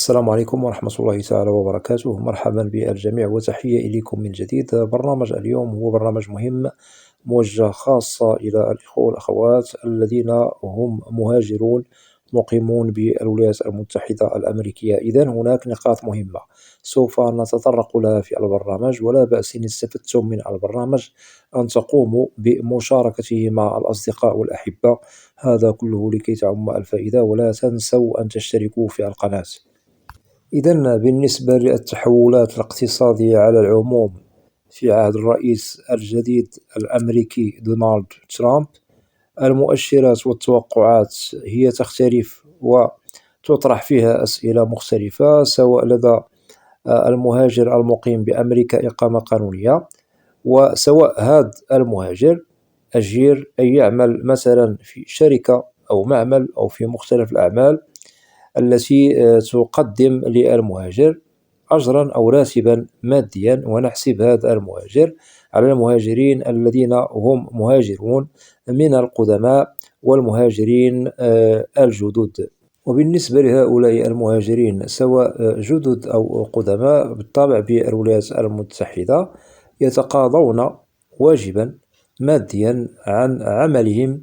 السلام عليكم ورحمة الله تعالى وبركاته. مرحبا بالجميع وتحية إليكم من جديد. برنامج اليوم هو برنامج مهم موجه خاصة إلى الإخوة والأخوات الذين هم مهاجرون مقيمون بالولايات المتحدة الأمريكية. إذن هناك نقاط مهمة سوف نتطرق لها في البرنامج، ولا بأس إن استفدتم من البرنامج أن تقوموا بمشاركته مع الأصدقاء والأحبة، هذا كله لكي تعم الفائدة. ولا تنسوا أن تشتركوا في القناة. إذن بالنسبة للتحولات الاقتصادية على العموم في عهد الرئيس الجديد الأمريكي دونالد ترامب، المؤشرات والتوقعات هي تختلف وتطرح فيها أسئلة مختلفة، سواء لدى المهاجر المقيم بأمريكا إقامة قانونية، وسواء هذا المهاجر أجير أن يعمل مثلا في شركة أو معمل أو في مختلف الأعمال التي تقدم للمهاجر أجرا أو راتبا ماديا. ونحسب هذا المهاجر على المهاجرين الذين هم مهاجرون من القدماء والمهاجرين الجدد. وبالنسبة لهؤلاء المهاجرين سواء جدد أو قدماء، بالطبع بالولايات المتحدة يتقاضون واجبا ماديا عن عملهم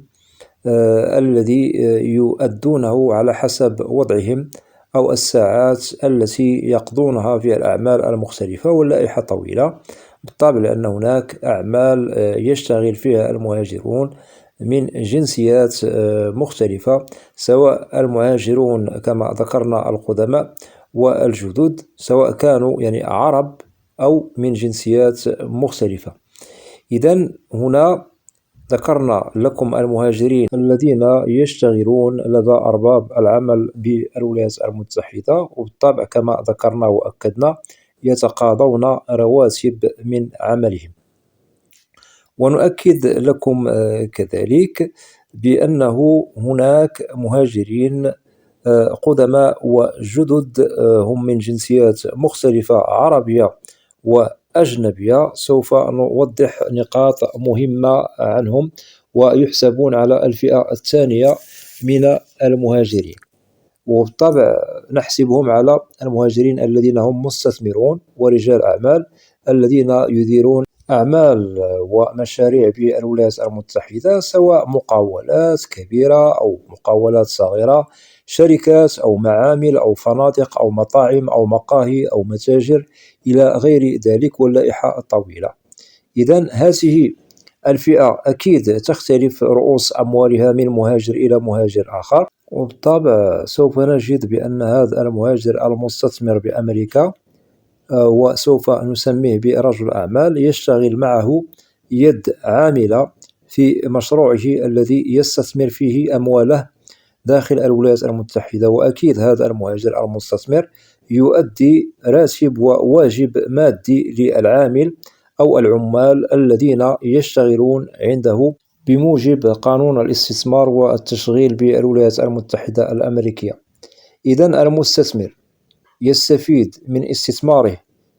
الذي يؤدونه على حسب وضعهم أو الساعات التي يقضونها في الأعمال المختلفة، واللائحة طويلة بالطبع، لأن هناك أعمال يشتغل فيها المهاجرون من جنسيات مختلفة، سواء المهاجرون كما ذكرنا القدماء والجدد، سواء كانوا يعني عرب أو من جنسيات مختلفة. إذن هنا ذكرنا لكم المهاجرين الذين يشتغلون لدى أرباب العمل بالولايات المتحدة، وبالطبع كما ذكرنا وأكدنا يتقاضون رواتب من عملهم. ونؤكد لكم كذلك بأنه هناك مهاجرين قدماء وجدد هم من جنسيات مختلفة عربية وأجنبية. سوف نوضح نقاط مهمة عنهم، ويحسبون على الفئة الثانية من المهاجرين، وبالطبع نحسبهم على المهاجرين الذين هم مستثمرون ورجال أعمال الذين يديرون أعمال ومشاريع بالولايات المتحدة، سواء مقاولات كبيرة أو مقاولات صغيرة، شركات أو معامل أو فنادق أو مطاعم أو مقاهي أو متاجر إلى غير ذلك، واللائحة الطويلة. إذن هذه الفئة أكيد تختلف رؤوس أموالها من مهاجر إلى مهاجر آخر، وبالطبع سوف نجد بأن هذا المهاجر المستثمر بأمريكا وسوف نسميه برجل أعمال يشتغل معه يد عاملة في مشروعه الذي يستثمر فيه أمواله داخل الولايات المتحدة. وأكيد هذا المهاجر المستثمر يؤدي راتب وواجب مادي للعامل أو العمال الذين يشتغلون عنده بموجب قانون الاستثمار والتشغيل بالولايات المتحدة الأمريكية. إذن المستثمر يستفيد من استثماره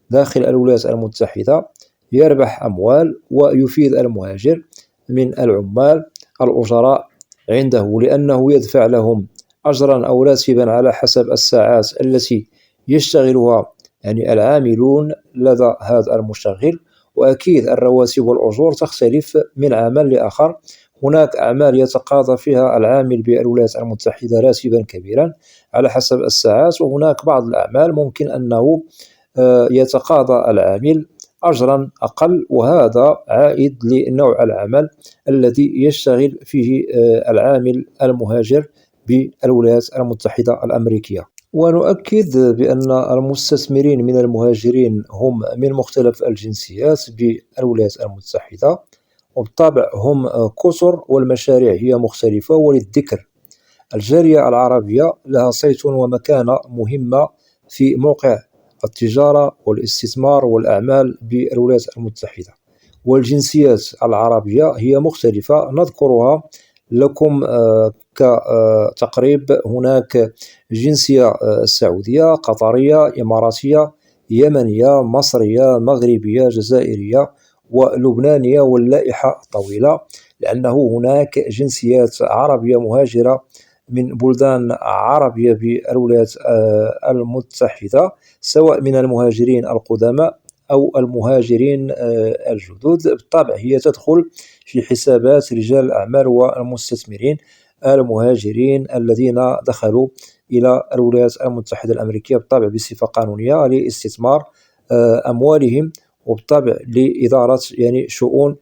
داخل الولايات المتحدة، يربح أموال، ويفيد المهاجر من العمال الأجراء عنده، لأنه يدفع لهم أجرا أو راتبا على حسب الساعات التي يشتغلها يعني العاملون لدى هذا المشغل. وأكيد الرواتب والأجور تختلف من عمل لآخر. هناك أعمال يتقاضى فيها العامل بالولايات المتحدة راتبا كبيرا على حسب الساعات، وهناك بعض الأعمال ممكن أنه يتقاضى العامل أجرا أقل، وهذا عائد لنوع العمل الذي يشتغل فيه العامل المهاجر بالولايات المتحدة الأمريكية. ونؤكد بأن المستثمرين من المهاجرين هم من مختلف الجنسيات بالولايات المتحدة، وبالطبع هم كثر والمشاريع هي مختلفة. وللذكر الجالية العربية لها صيت ومكانة مهمة في موقع التجارة والاستثمار والأعمال بالولايات المتحدة، والجنسيات العربية هي مختلفة نذكرها لكم كتقريب. هناك جنسية سعودية، قطرية، إماراتية، يمنية، مصرية، مغربية، جزائرية ولبنانية، واللائحة طويلة، لأنه هناك جنسيات عربية مهاجرة من بلدان عربية بالولايات المتحدة، سواء من المهاجرين القدماء أو المهاجرين الجدد. بالطبع هي تدخل في حسابات رجال الأعمال والمستثمرين المهاجرين الذين دخلوا إلى الولايات المتحدة الأمريكية بالطبع بصفة قانونية لاستثمار أموالهم، وبالطبع لإدارة يعني شؤون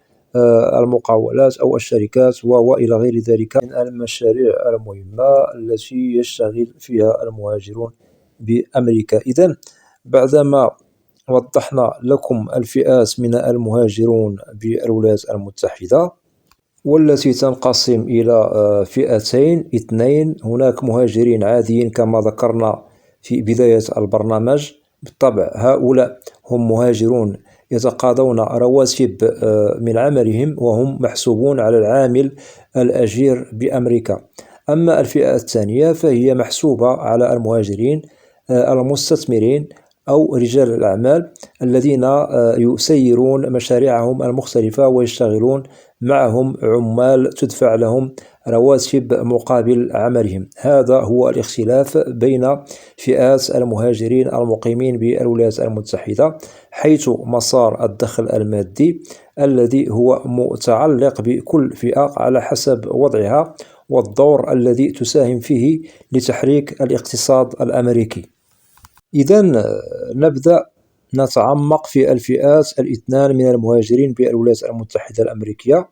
المقاولات أو الشركات وإلى غير ذلك من المشاريع المهمة التي يشتغل فيها المهاجرون بأمريكا. إذن بعدما وضحنا لكم الفئات من المهاجرون بالولايات المتحدة، والتي تنقسم إلى فئتين اثنين: هناك مهاجرين عاديين كما ذكرنا في بداية البرنامج. بالطبع هؤلاء هم مهاجرون يتقاضون رواتب من عملهم وهم محسوبون على العامل الأجير بأمريكا. أما الفئة الثانية فهي محسوبة على المهاجرين المستثمرين أو رجال الأعمال الذين يسيرون مشاريعهم المختلفة ويشتغلون معهم عمال تدفع لهم رواتب مقابل عملهم. هذا هو الاختلاف بين فئات المهاجرين المقيمين بالولايات المتحدة، حيث مسار الدخل المادي الذي هو متعلق بكل فئة على حسب وضعها والدور الذي تساهم فيه لتحريك الاقتصاد الأمريكي. إذن نبدأ نتعمق في الفئات الاثنان من المهاجرين بالولايات المتحدة الأمريكية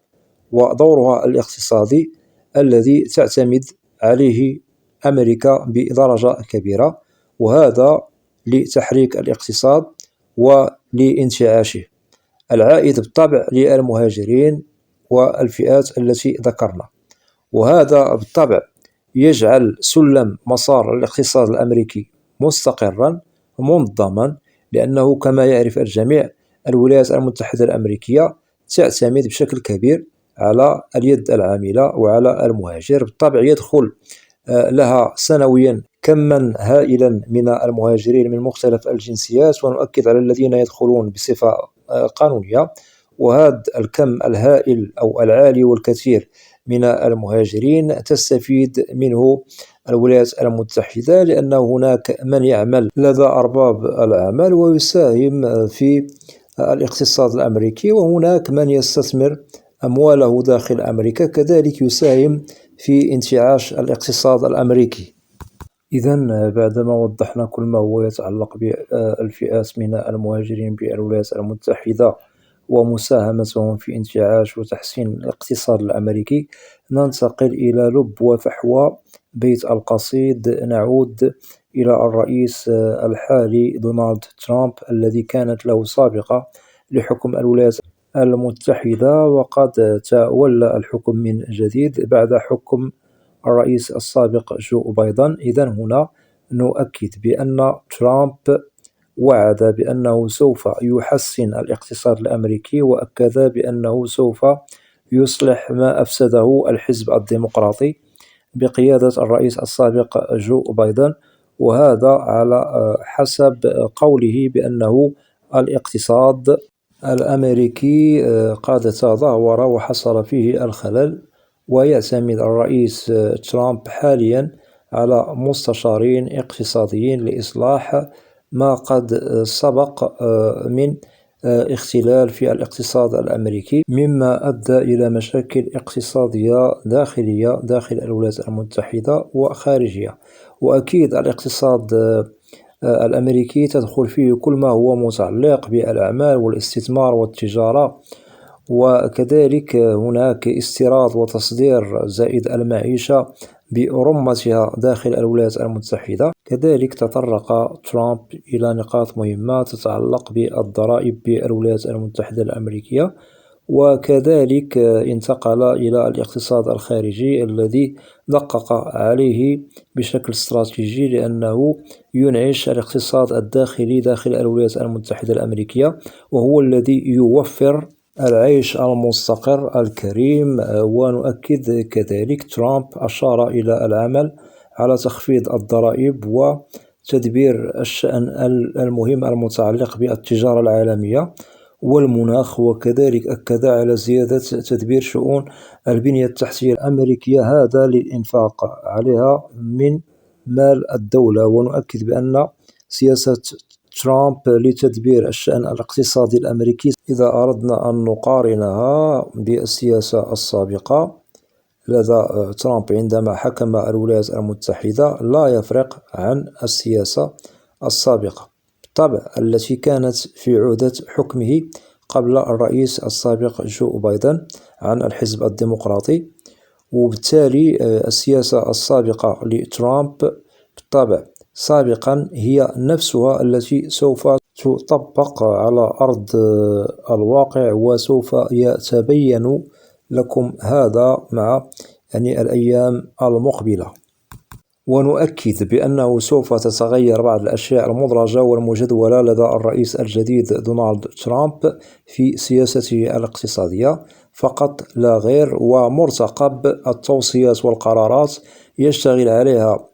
ودورها الاقتصادي الذي تعتمد عليه أمريكا بدرجة كبيرة، وهذا لتحريك الاقتصاد ولانتعاشه. العائد بالطبع للمهاجرين والفئات التي ذكرنا، وهذا بالطبع يجعل سلم مسار الاقتصاد الأمريكي مستقرا منظما، لأنه كما يعرف الجميع الولايات المتحدة الأمريكية تعتمد بشكل كبير على اليد العاملة وعلى المهاجر. بالطبع يدخل لها سنويا كما هائلا من المهاجرين من مختلف الجنسيات، ونؤكد على الذين يدخلون بصفة قانونية. وهذا الكم الهائل أو العالي والكثير من المهاجرين تستفيد منه الولايات المتحدة، لأن هناك من يعمل لدى أرباب الأعمال ويساهم في الاقتصاد الأمريكي، وهناك من يستثمر أمواله داخل أمريكا كذلك يساهم في انتعاش الاقتصاد الأمريكي. إذن بعدما وضحنا كل ما هو يتعلق بالفئات من المهاجرين بالولايات المتحدة ومساهمتهم في انتعاش وتحسين الاقتصاد الأمريكي، ننتقل إلى لب وفحوى بيت القصيد. نعود إلى الرئيس الحالي دونالد ترامب الذي كانت له سابقة لحكم الولايات المتحدة، وقد تولى الحكم من جديد بعد حكم الرئيس السابق جو بايدن. إذن هنا نؤكد بأن ترامب وعد بأنه سوف يحسن الاقتصاد الأمريكي، وأكد بأنه سوف يصلح ما أفسده الحزب الديمقراطي بقيادة الرئيس السابق جو بايدن، وهذا على حسب قوله بأنه الاقتصاد الأمريكي قد تدهور وحصل فيه الخلل. ويعتمد الرئيس ترامب حاليا على مستشارين اقتصاديين لإصلاح ما قد سبق من اختلال في الاقتصاد الأمريكي، مما أدى إلى مشاكل اقتصادية داخلية داخل الولايات المتحدة وخارجها. وأكيد الاقتصاد الأمريكي تدخل فيه كل ما هو متعلق بالأعمال والاستثمار والتجارة، وكذلك هناك استيراد وتصدير زائد المعيشة برمتها داخل الولايات المتحدة. كذلك تطرق ترامب إلى نقاط مهمة تتعلق بالضرائب بالولايات المتحدة الأمريكية، وكذلك انتقل إلى الاقتصاد الخارجي الذي دقق عليه بشكل استراتيجي، لأنه ينعش الاقتصاد الداخلي داخل الولايات المتحدة الأمريكية، وهو الذي يوفر العيش المستقر الكريم. ونؤكد كذلك ترامب أشار إلى العمل على تخفيض الضرائب وتدبير الشأن المهم المتعلق بالتجارة العالمية، والمناخ، وكذلك أكد على زيادة تدبير شؤون البنية التحتية الأمريكية، هذا للإنفاق عليها من مال الدولة. ونؤكد بأن سياسة ترامب لتدبير الشأن الاقتصادي الأمريكي، إذا أردنا أن نقارنها بالسياسة السابقة لدى ترامب عندما حكم الولايات المتحدة، لا يفرق عن السياسة السابقة بالطبع التي كانت في عهدة حكمه قبل الرئيس السابق جو بايدن عن الحزب الديمقراطي. وبالتالي السياسة السابقة لترامب بالطبع سابقا هي نفسها التي سوف تطبق على أرض الواقع، وسوف يتبين لكم هذا مع الأيام المقبلة. ونؤكد بأنه سوف تتغير بعض الأشياء المدرجة والمجدولة لدى الرئيس الجديد دونالد ترامب في سياسته الاقتصادية فقط لا غير، ومرتقب التوصيات والقرارات يشتغل عليها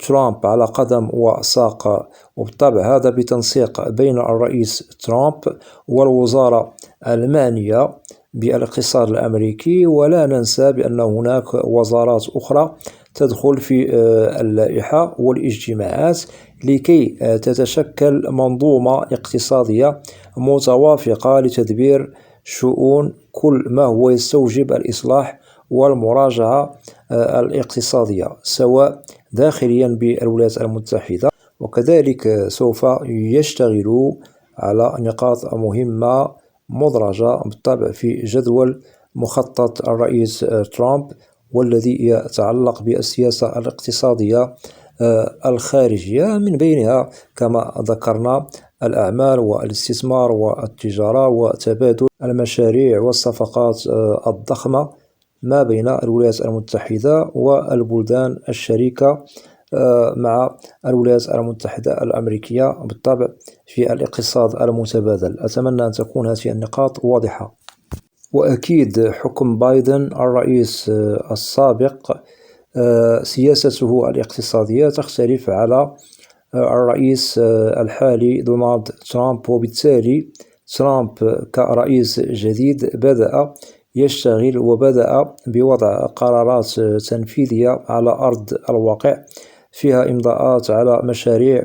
ترامب على قدم وساق، وبالطبع هذا بتنسيق بين الرئيس ترامب والوزارة المعنية بالاقتصاد الأمريكي. ولا ننسى بأن هناك وزارات أخرى تدخل في اللائحة والاجتماعات لكي تتشكل منظومة اقتصادية متوافقة لتدبير شؤون كل ما هو يستوجب الإصلاح والمراجعة الاقتصادية، سواء داخليا بالولايات المتحدة، وكذلك سوف يشتغل على نقاط مهمة مدرجة بالطبع في جدول مخطط الرئيس ترامب، والذي يتعلق بالسياسة الاقتصادية الخارجية، من بينها كما ذكرنا الأعمال والاستثمار والتجارة وتبادل المشاريع والصفقات الضخمة ما بين الولايات المتحدة والبلدان الشريكة مع الولايات المتحدة الأمريكية بالطبع في الاقتصاد المتبادل. أتمنى أن تكون هذه النقاط واضحة. وأكيد حكم بايدن الرئيس السابق سياسته الاقتصادية تختلف على الرئيس الحالي دونالد ترامب، وبالتالي ترامب كرئيس جديد بدأ يشتغل وبدأ بوضع قرارات تنفيذية على أرض الواقع فيها إمضاءات على مشاريع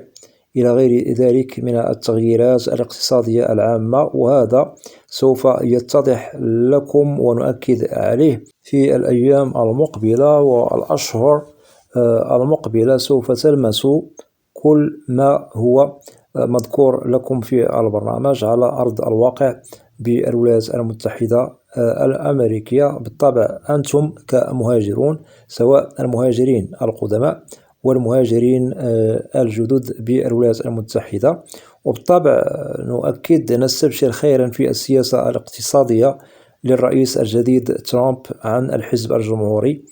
إلى غير ذلك من التغييرات الاقتصادية العامة، وهذا سوف يتضح لكم ونؤكد عليه في الأيام المقبلة والأشهر المقبلة. سوف تلمس كل ما هو مذكور لكم في البرنامج على أرض الواقع بالولايات المتحدة الأمريكية. بالطبع أنتم كمهاجرون، سواء المهاجرين القدماء والمهاجرين الجدد بالولايات المتحدة، وبالطبع نؤكد نستبشر خيرا في السياسة الاقتصادية للرئيس الجديد ترامب عن الحزب الجمهوري،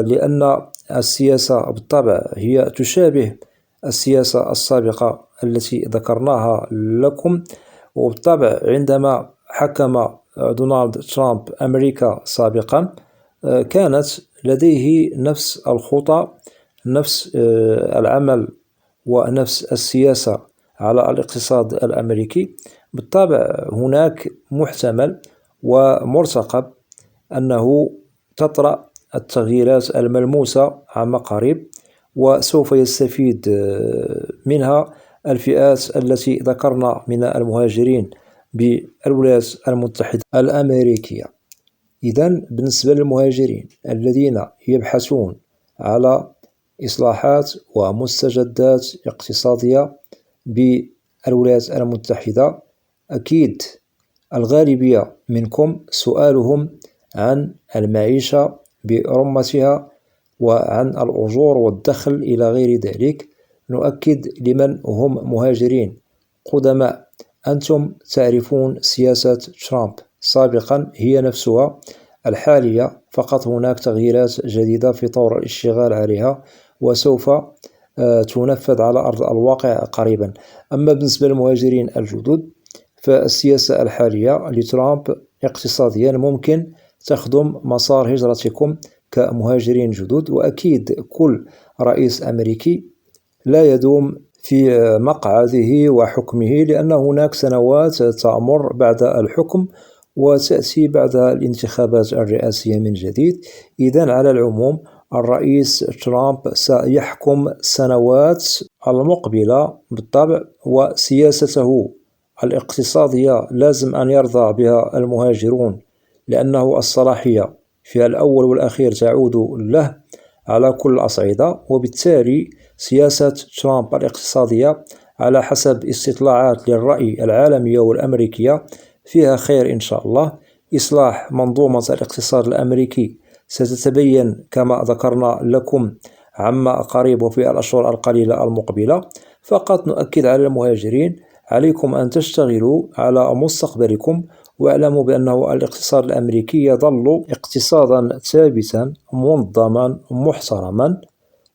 لأن السياسة بالطبع هي تشابه السياسة السابقة التي ذكرناها لكم. وبالطبع عندما حكم دونالد ترامب أمريكا سابقا كانت لديه نفس الخطى، نفس العمل ونفس السياسة على الاقتصاد الأمريكي. بالطبع هناك محتمل ومرتقب أنه تطرأ التغييرات الملموسة عما قريب، وسوف يستفيد منها الفئات التي ذكرنا من المهاجرين بالولايات المتحدة الأمريكية. إذن بالنسبة للمهاجرين الذين يبحثون على إصلاحات ومستجدات اقتصادية بالولايات المتحدة، أكيد الغالبية منكم سؤالهم عن المعيشة برمتها وعن الأجور والدخل إلى غير ذلك. نؤكد لمن هم مهاجرين قدماء، أنتم تعرفون سياسة ترامب سابقا هي نفسها الحالية، فقط هناك تغييرات جديدة في طور الاشتغال عليها وسوف تنفذ على أرض الواقع قريبا. أما بالنسبة للمهاجرين الجدد فالسياسة الحالية لترامب اقتصاديا ممكن تخدم مسار هجرتكم كمهاجرين جدد. وأكيد كل رئيس أمريكي لا يدوم في مقعده وحكمه، لأن هناك سنوات تمر بعد الحكم وتأتي بعد الانتخابات الرئاسية من جديد. إذن على العموم الرئيس ترامب سيحكم السنوات المقبلة بالطبع، وسياسته الاقتصادية لازم أن يرضى بها المهاجرون، لأنه الصلاحية في الأول والأخير تعود له على كل الأصعدة. وبالتالي سياسة ترامب الاقتصادية على حسب استطلاعات للرأي العالمية والأمريكية فيها خير إن شاء الله. إصلاح منظومة الاقتصاد الأمريكي ستتبين كما ذكرنا لكم عما قريب وفي الأشهر القليلة المقبلة. فقط نؤكد على المهاجرين: عليكم أن تشتغلوا على مستقبلكم، واعلموا بأنه الاقتصاد الأمريكي يظل اقتصادا ثابتا منظما محترما،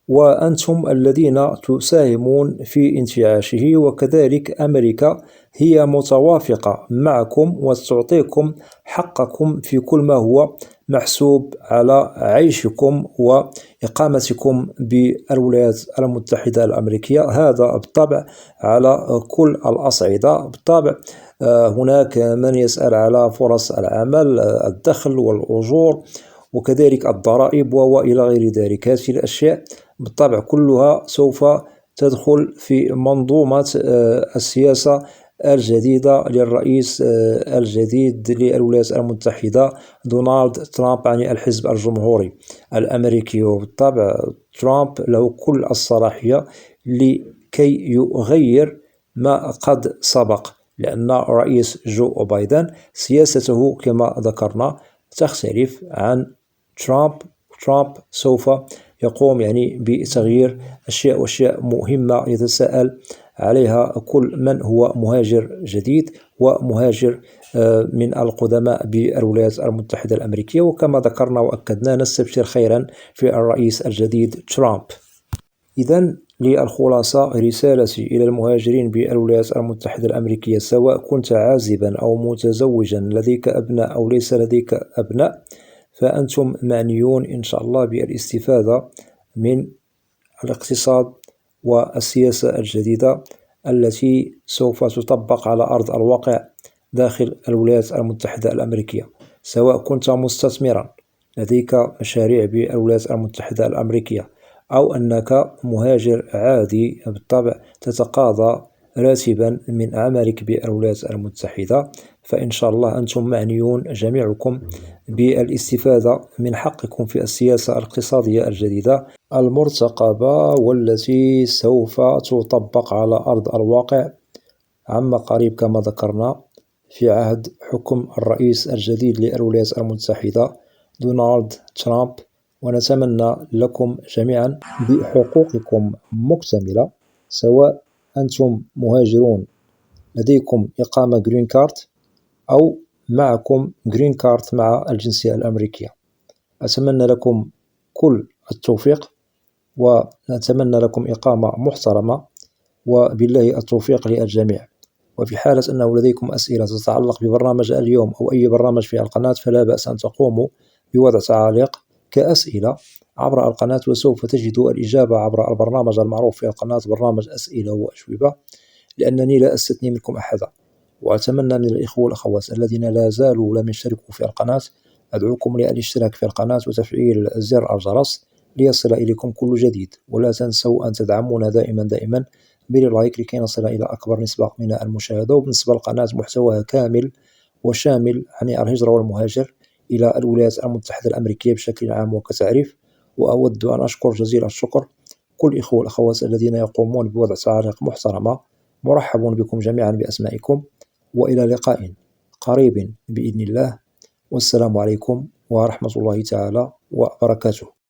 وأنتم الذين تساهمون في انتعاشه. وكذلك أمريكا هي متوافقة معكم وتعطيكم حقكم في كل ما هو محسوب على عيشكم وإقامتكم بالولايات المتحدة الأمريكية. هذا بالطبع على كل الأصعدة. بالطبع هناك من يسأل على فرص العمل، الدخل والأجور، وكذلك الضرائب وإلى غير ذلك. هذه الأشياء بالطبع كلها سوف تدخل في منظومة السياسة الجديدة للرئيس الجديد للولايات المتحدة دونالد ترامب، يعني الحزب الجمهوري الأمريكي. وبالطبع ترامب له كل الصلاحية لكي يغير ما قد سبق، لأن رئيس جو بايدن سياسته كما ذكرنا تختلف عن ترامب. ترامب سوف يقوم يعني بتغيير أشياء مهمة يتساءل عليها كل من هو مهاجر جديد ومهاجر من القدماء بالولايات المتحدة الأمريكية. وكما ذكرنا وأكدنا نستبشر خيرا في الرئيس الجديد ترامب. إذن للخلاصة، رسالتي إلى المهاجرين بالولايات المتحدة الأمريكية: سواء كنت عازبا أو متزوجا، لديك أبناء أو ليس لديك أبناء، فأنتم معنيون إن شاء الله بالاستفادة من الاقتصاد والسياسة الجديدة التي سوف تطبق على أرض الواقع داخل الولايات المتحدة الأمريكية. سواء كنت مستثمرا لديك مشاريع بالولايات المتحدة الأمريكية، أو أنك مهاجر عادي بالطبع تتقاضى راتبا من عملك بالولايات المتحدة، فإن شاء الله أنتم معنيون جميعكم بالاستفادة من حقكم في السياسة الاقتصادية الجديدة المرتقبة، والتي سوف تطبق على أرض الواقع عما قريب كما ذكرنا في عهد حكم الرئيس الجديد للولايات المتحدة دونالد ترامب. ونتمنى لكم جميعا بحقوقكم مكتملة، سواء أنتم مهاجرون لديكم إقامة جرين كارد أو معكم جرين كارد مع الجنسية الأمريكية. أتمنى لكم كل التوفيق، ونتمنى لكم إقامة محترمة، وبالله التوفيق للجميع. وفي حالة أنه لديكم أسئلة تتعلق ببرنامج اليوم أو أي برنامج في القناة، فلا بأس أن تقوموا بوضع تعاليق كأسئلة عبر القناة، وسوف تجدوا الإجابة عبر البرنامج المعروف في القناة، برنامج أسئلة وأجوبة، لأنني لا أستثني منكم أحدا. وأتمنى للإخوة والأخوات الذين لا زالوا لم يشتركوا في القناة، أدعوكم للاشتراك في القناة وتفعيل زر الجرس ليصل إليكم كل جديد. ولا تنسوا أن تدعمونا دائما باللايك لكي نصل إلى أكبر نسبة من المشاهدة. وبالنسبة للقناة محتواها كامل وشامل عن الهجرة والمهاجر إلى الولايات المتحدة الأمريكية بشكل عام وكتعريف. وأود أن أشكر جزيل الشكر كل الإخوة والأخوات الذين يقومون بوضع تعاليق محترمة. مرحب بكم جميعا بأسمائكم، وإلى لقاء قريب بإذن الله، والسلام عليكم ورحمة الله تعالى وبركاته.